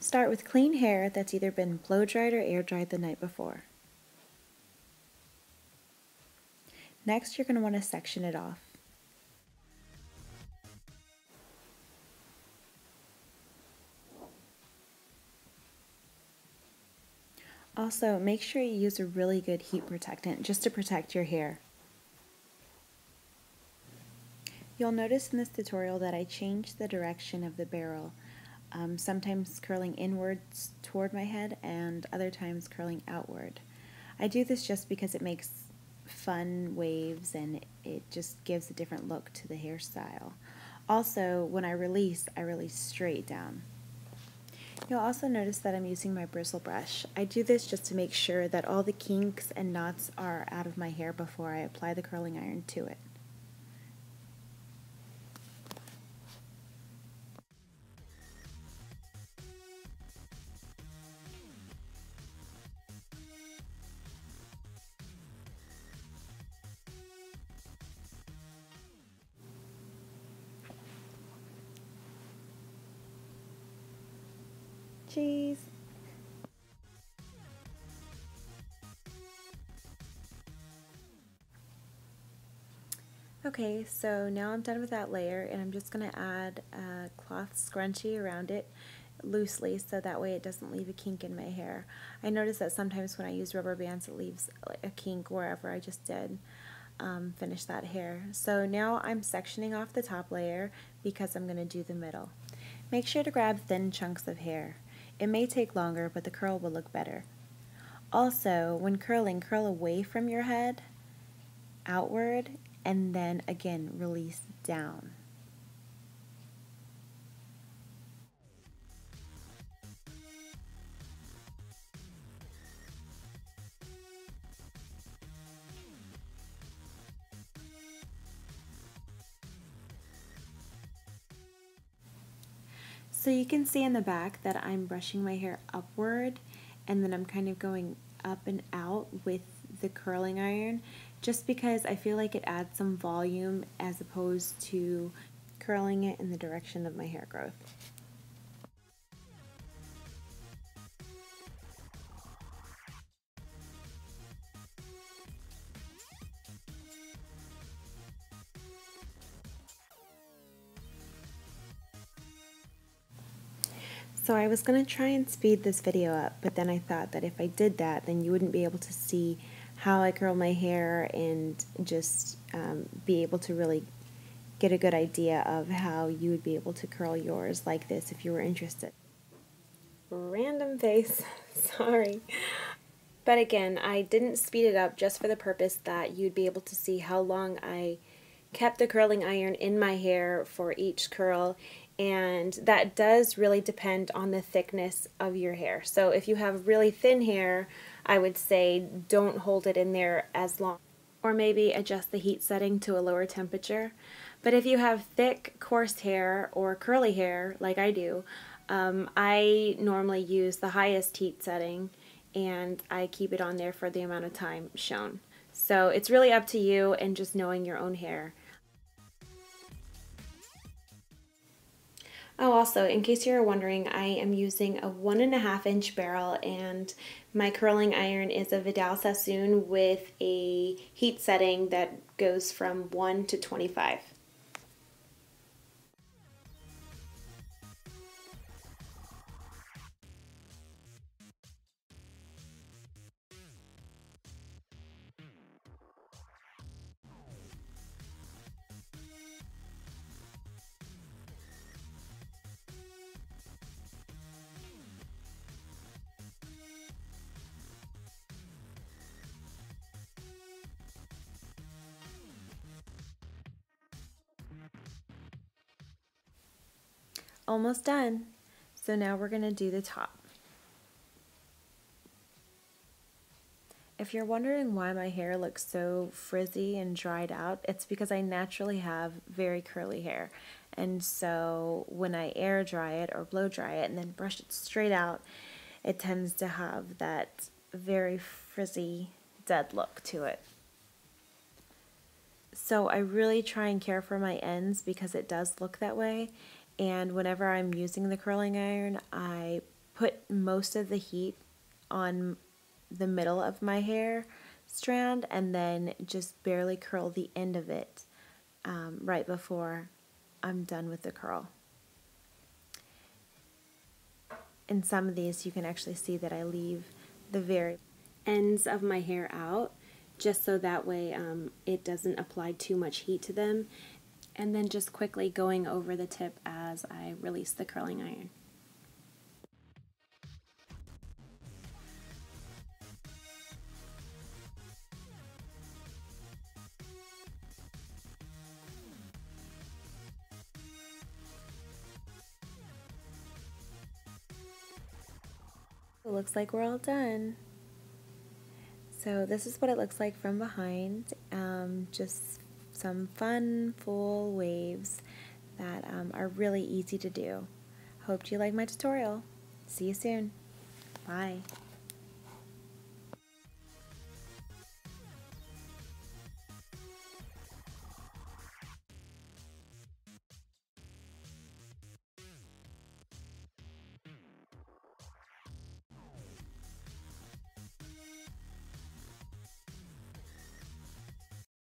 start with clean hair that's either been blow dried or air dried the night before. Next, you're going to want to section it off. Also, make sure you use a really good heat protectant just to protect your hair. You'll notice in this tutorial that I changed the direction of the barrel, sometimes curling inwards toward my head and other times curling outward. I do this just because it makes fun waves and it just gives a different look to the hairstyle. Also, when I release straight down. You'll also notice that I'm using my bristle brush. I do this just to make sure that all the kinks and knots are out of my hair before I apply the curling iron to it. Jeez. Okay, so now I'm done with that layer and I'm just going to add a cloth scrunchie around it loosely so that way it doesn't leave a kink in my hair. I notice that sometimes when I use rubber bands it leaves a kink wherever I just did finish that hair. So now I'm sectioning off the top layer because I'm going to do the middle. Make sure to grab thin chunks of hair. It may take longer, but the curl will look better. Also, when curling, curl away from your head, outward, and then again release down. So you can see in the back that I'm brushing my hair upward and then I'm kind of going up and out with the curling iron just because I feel like it adds some volume as opposed to curling it in the direction of my hair growth. So I was going to try and speed this video up, but then I thought that if I did that, then you wouldn't be able to see how I curl my hair and just be able to really get a good idea of how you would be able to curl yours like this if you were interested. Random face, sorry. But again, I didn't speed it up just for the purpose that you'd be able to see how long I kept the curling iron in my hair for each curl, and that does really depend on the thickness of your hair. So if you have really thin hair, I would say don't hold it in there as long, or maybe adjust the heat setting to a lower temperature. But if you have thick, coarse hair or curly hair like I do, I normally use the highest heat setting and I keep it on there for the amount of time shown. So it's really up to you and just knowing your own hair. Oh, also, in case you're wondering, I am using a 1.5 inch barrel and my curling iron is a Vidal Sassoon with a heat setting that goes from 1 to 25. Almost done. So now we're going to do the top. If you're wondering why my hair looks so frizzy and dried out, it's because I naturally have very curly hair. And so when I air dry it or blow dry it and then brush it straight out, it tends to have that very frizzy, dead look to it. So I really try and care for my ends because it does look that way. And whenever I'm using the curling iron, I put most of the heat on the middle of my hair strand and then just barely curl the end of it right before I'm done with the curl. In some of these you can actually see that I leave the very ends of my hair out just so that way it doesn't apply too much heat to them, and then just quickly going over the tip as I release the curling iron. It looks like we're all done. So this is what it looks like from behind. Just some fun, full waves that are really easy to do. Hope you like my tutorial. See you soon. Bye.